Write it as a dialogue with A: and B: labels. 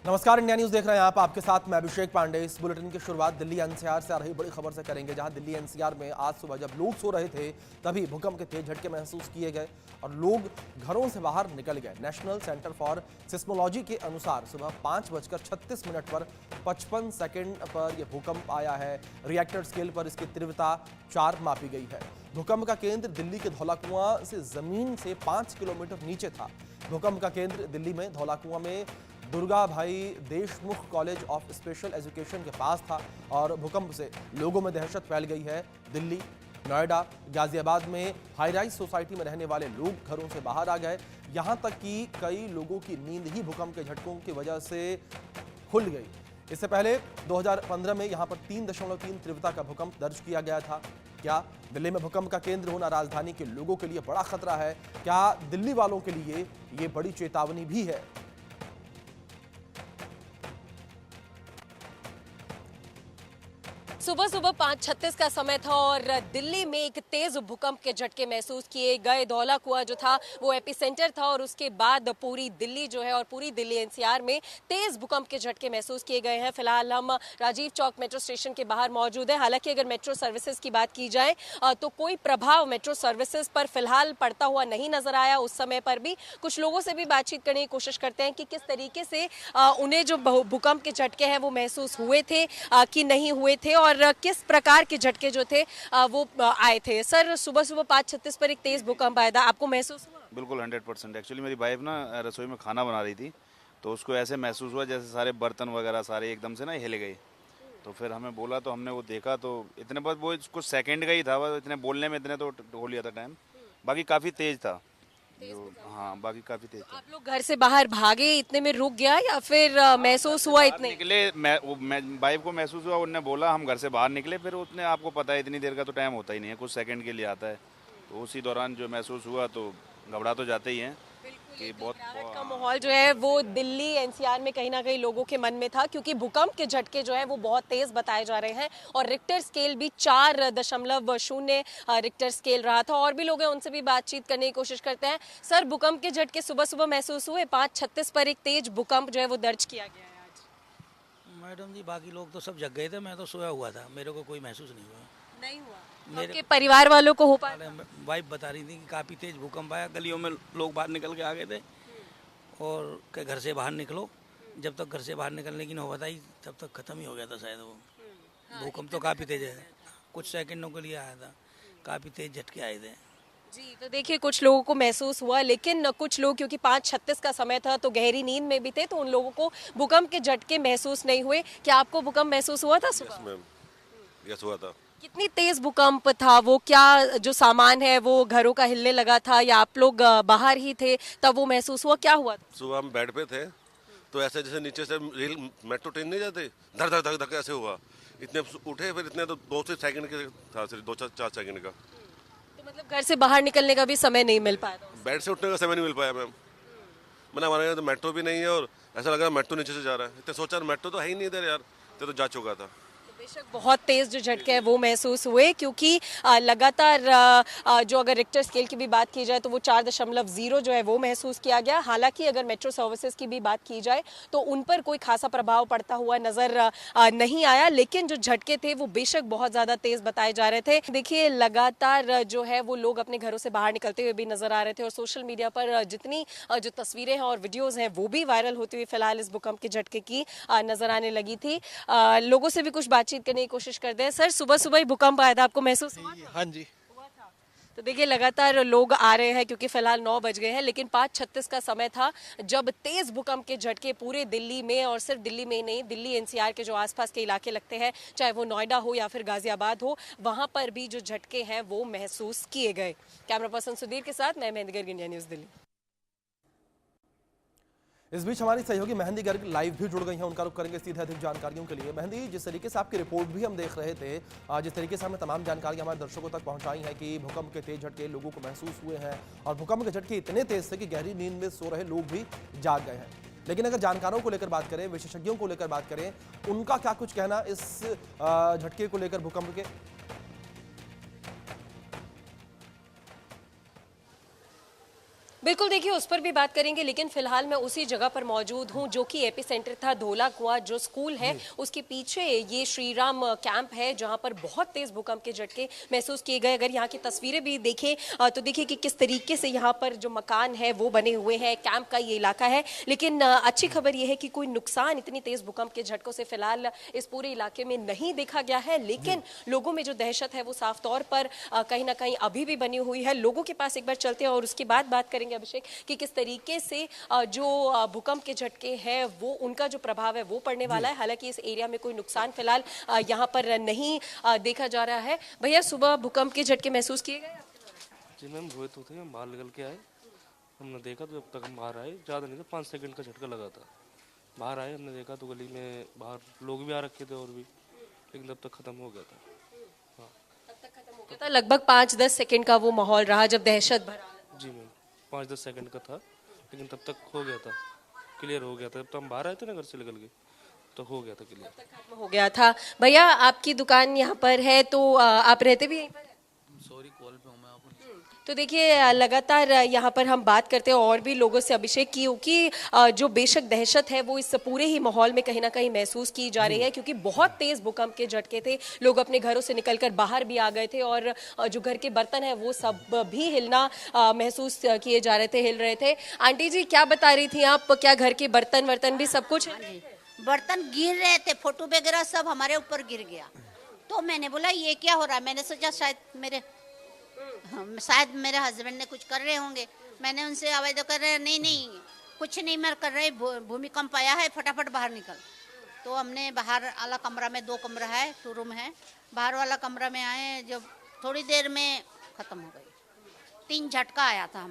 A: नमस्कार, India news देख रहे हैं आप। आपके साथ मैं अभिषेक पांडे। इस बुलेटिन की शुरुआत दिल्ली एनसीआर से आ रही बड़ी खबर से करेंगे, जहां दिल्ली एनसीआर में आज सुबह जब लोग सो रहे थे तभी भूकंप के तेज झटके महसूस किए गए और लोग घरों से बाहर निकल गए। नेशनल सेंटर फॉर सिस्मोलॉजी के अनुसार सुबह 5:36 पर 55 सेकेंड पर यह भूकंप आया है। रिएक्टर स्केल पर इसकी तीव्रता 4 मापी गई है। भूकंप का केंद्र दिल्ली के धौलाकुआं से जमीन से 5 किलोमीटर नीचे था। भूकंप का केंद्र दिल्ली में धौलाकुआं में दुर्गा भाई Deshmukh college of special education के पास था और भूकंप से लोगों में दहशत फैल गई है। दिल्ली, नोएडा, गाजियाबाद में हाई राइज सोसाइटी में रहने वाले लोग घरों से बाहर आ गए। यहां तक कि कई लोगों की नींद ही भूकंप के झटकों की वजह से खुल गई। इससे पहले 2015 में यहां पर 3.3 तीव्रता का भूकंप दर्ज किया गया था। क्या दिल्ली में भूकंप का केंद्र होना राजधानी के लोगों के लिए बड़ा खतरा है? क्या दिल्ली वालों के लिए ये बड़ी चेतावनी भी है?
B: सुबह सुबह 5:36 का समय था और दिल्ली में एक तेज भूकंप के झटके महसूस किए गए। धौलाकुआं जो था वो एपिसेंटर था और उसके बाद पूरी दिल्ली जो है और पूरी दिल्ली एनसीआर में तेज भूकंप के झटके महसूस किए गए हैं। फिलहाल हम राजीव चौक मेट्रो स्टेशन के बाहर मौजूद हैं। हालांकि अगर मेट्रो सर्विसेज की बात की जाए तो कोई प्रभाव मेट्रो सर्विसेज पर फिलहाल पड़ता हुआ नहीं नजर आया। उस समय पर भी कुछ लोगों से भी बातचीत करने की कोशिश करते हैं कि किस तरीके से उन्हें जो भूकंप के झटके हैं वो महसूस हुए थे कि नहीं हुए थे और किस प्रकार के झटके जो थे वो आए थे। सर, सुबह सुबह 5:36 पर एक तेज भूकंप आया था, आपको महसूस हुआ?
C: बिल्कुल 100%। एक्चुअली मेरी वाइफ ना रसोई में खाना बना रही थी तो उसको ऐसे महसूस हुआ जैसे सारे बर्तन वगैरह सारे एकदम से ना हिल गए। तो फिर हमें बोला तो हमने वो देखा तो इतने बस वो कुछ सेकंड का ही था, वो इतने बोलने में इतने तो हो लिया था टाइम। बाकी काफ़ी तेज था हाँ, बाकी काफ़ी तेज था।
B: आप लोग घर से बाहर भागे, इतने में रुक गया या फिर महसूस हुआ इतने?
C: निकले, मैं वाइफ को महसूस हुआ, उन्होंने बोला हम घर से बाहर निकले। फिर उसने, आपको पता है इतनी देर का तो टाइम होता ही नहीं है, कुछ सेकंड के लिए आता है। तो उसी दौरान जो महसूस हुआ तो घबरा तो जाते ही हैं कि बहुत
B: घबराहट का माहौल जो है वो दिल्ली एनसीआर में कहीं ना कहीं लोगों के मन में था, क्योंकि भूकंप के झटके जो है वो बहुत तेज बताए जा रहे हैं और रिक्टर स्केल भी 4.0 रिक्टर स्केल रहा था। और भी लोग हैं, उनसे भी बातचीत करने की कोशिश करते हैं। सर, भूकंप के झटके सुबह सुबह महसूस हुए। 5:36 पर एक तेज भूकंप जो है वो दर्ज किया गया है आज।
D: मैडम जी, बाकी लोग तो सब जग गए थे, मैं तो सोया हुआ था, मेरे को कोई महसूस नहीं हुआ।
B: नहीं हुआ?
D: मेरे
B: आपके परिवार वालों को हो पाया?
D: वाइफ बता रही थी कि काफ़ी तेज भूकंप आया, गलियों में लोग बाहर निकल के आ गए थे और के घर से बाहर निकलो। जब तक घर से बाहर निकलने की नौबत आई तब तक ख़त्म ही हो गया था शायद वो। भूकंप तो काफ़ी तेज है, कुछ सेकंडों के लिए आया था, काफ़ी तेज झटके आए थे
B: जी। तो देखिए, कुछ लोगों को महसूस हुआ, लेकिन कुछ लोग क्योंकि 5:36 का समय था तो गहरी नींद में भी थे, तो उन लोगों को भूकंप के झटके महसूस नहीं हुए। क्या आपको भूकंप महसूस हुआ था सुबह?
E: यस मैम, यस हुआ था।
B: कितनी तेज भूकंप था वो? क्या जो सामान है वो घरों का हिलने लगा था या आप लोग बाहर ही थे तब वो महसूस हुआ? क्या हुआ था?
E: सुबह हम बेड पे थे तो ऐसे जैसे नीचे से रेल मेट्रो ट्रेन नहीं जाते, धक धक धक धक ऐसे हुआ। इतने उठे, फिर इतने तो 2 सेकंड के था, सिर्फ 2-4 सेकंड का।
B: तो मतलब घर से बाहर निकलने का भी समय नहीं मिल पाया था?
E: बेड से उठने का समय नहीं मिल पाया मैम। मैंने हमारे यहाँ तो मेट्रो भी नहीं है और ऐसा लग रहा है मेट्रो नीचे से जा रहा है। इतने सोचा मेट्रो तो है ही नहीं इधर यार, तो जा चुका था।
B: बेशक बहुत तेज जो झटके हैं वो महसूस हुए, क्योंकि लगातार जो अगर रिक्टर स्केल की भी बात की जाए तो वो 4.0 जो है वो महसूस किया गया। हालांकि अगर मेट्रो सर्विसेज की भी बात की जाए तो उन पर कोई खासा प्रभाव पड़ता हुआ नजर नहीं आया, लेकिन जो झटके थे वो बेशक बहुत ज़्यादा तेज बताए जा रहे थे। देखिए, लगातार जो है वो लोग अपने घरों से बाहर निकलते हुए भी नजर आ रहे थे और सोशल मीडिया पर जितनी जो तस्वीरें हैं और वीडियोज़ हैं वो भी वायरल होती हुई फिलहाल इस भूकंप के झटके की नजर आने लगी थी। लोगों से भी कुछ बातचीत करने की कोशिश करते हैं। सर, सुबह सुबह ही भूकंप आया था, आपको महसूस हुआ था?
F: हाँ जी।
B: तो देखिए, लगातार लोग आ रहे हैं क्योंकि फिलहाल 9 बज गए हैं, लेकिन 5:36 का समय था जब तेज भूकंप के झटके पूरे दिल्ली में, और सिर्फ दिल्ली में ही नहीं, दिल्ली एनसीआर के जो आसपास के इलाके लगते हैं, चाहे वो नोएडा हो या फिर गाजियाबाद हो, वहां पर भी जो झटके हैं वो महसूस किए गए। कैमरा पर्सन सुधीर के साथ मैं मेहंदी गर्ग, इंडिया न्यूज दिल्ली।
A: इस बीच हमारी सहयोगी मेहंदी गर्ग लाइव भी जुड़ गई हैं, उनका रुख करेंगे सीधे अधिक जानकारियों के लिए। मेहंदी, जिस तरीके से आपकी रिपोर्ट भी हम देख रहे थे, जिस तरीके से हमें तमाम जानकारियां हमारे दर्शकों तक पहुंचाई हैं कि भूकंप के तेज झटके लोगों को महसूस हुए हैं और भूकंप के झटके इतने तेज थे कि गहरी नींद में सो रहे लोग भी जाग गए हैं। लेकिन अगर जानकारों को लेकर बात करें, विशेषज्ञों को लेकर बात करें, उनका क्या कुछ कहना इस झटके को लेकर भूकंप के?
B: बिल्कुल, देखिए उस पर भी बात करेंगे, लेकिन फिलहाल मैं उसी जगह पर मौजूद हूं जो कि एपी सेंटर था। धोला कुआं जो स्कूल है उसके पीछे ये श्रीराम कैंप है जहां पर बहुत तेज भूकंप के झटके महसूस किए गए। अगर यहाँ की तस्वीरें भी देखें तो देखिए कि किस तरीके से यहाँ पर जो मकान है वो बने हुए हैं, कैंप का ये इलाका है। लेकिन अच्छी खबर यह है कि कोई नुकसान इतनी तेज भूकंप के झटकों से फिलहाल इस पूरे इलाके में नहीं देखा गया है, लेकिन लोगों में जो दहशत है वो साफ तौर पर कहीं ना कहीं अभी भी बनी हुई है। लोगों के पास एक बार चलते हैं और उसके बाद बात करेंगे अभिषेक कि किस तरीके से जो भूकंप के झटके हैं वो उनका जो प्रभाव है वो पड़ने वाला है। हालांकि इस एरिया में कोई नुकसान फिलहाल यहाँ पर नहीं देखा जा रहा है। भैया, सुबह भूकंप के झटके महसूस किए गए?
F: जी मैम, हुए तो थे, हम बाहर निकल के आए, हमने देखा तो जब तक हम बाहर आए ज़्यादा नहीं था, 5 सेकंड का झटका लगा था। बाहर आए, हमने देखा तो गली में बाहर लोग भी आ रखे थे और भी, लेकिन तब तक ख़त्म हो गया था। हाँ,
B: तब तक खत्म हो गया था। लगभग 5-10 सेकंड का वो माहौल रहा जब दहशत भरा।
F: जी मैम, 5-10 सेकंड का था, लेकिन तब तक हो गया था, क्लियर हो गया था। जब तो हम बाहर आए थे ना घर से निकल के, तो हो गया था क्लियर,
B: खत्म हो गया था। भैया, आपकी दुकान यहाँ पर है तो आप रहते भी यहीं पर?
G: सॉरी, कॉल पे हूँ मैं आपको।
B: तो देखिए लगातार यहाँ पर हम बात करते हैं और भी लोगों से अभिषेक की, कि जो बेशक दहशत है वो इस पूरे ही माहौल में कहीं ना कहीं महसूस की जा रही है, क्योंकि बहुत तेज भूकंप के झटके थे। लोग अपने घरों से निकलकर बाहर भी आ गए थे और जो घर के बर्तन है वो सब भी हिलना महसूस किए जा रहे थे, हिल रहे थे। आंटी जी, क्या बता रही थी आप? क्या घर के बर्तन भी सब कुछ?
H: बर्तन गिर रहे थे, फोटो वगैरह सब हमारे ऊपर गिर गया। तो मैंने बोला ये क्या हो रहा है, मैंने सोचा शायद मेरे हस्बैंड ने कुछ कर रहे होंगे। मैंने उनसे आवाज कर रहे, नहीं कुछ नहीं मैं कर रहे, भूमिकंप आया है, फटाफट बाहर निकल। तो हमने बाहर वाला कमरा में, 2 कमरा है, 2 रूम है, बाहर वाला कमरा में आए, जब थोड़ी देर में खत्म हो गई। 3 झटका आया था।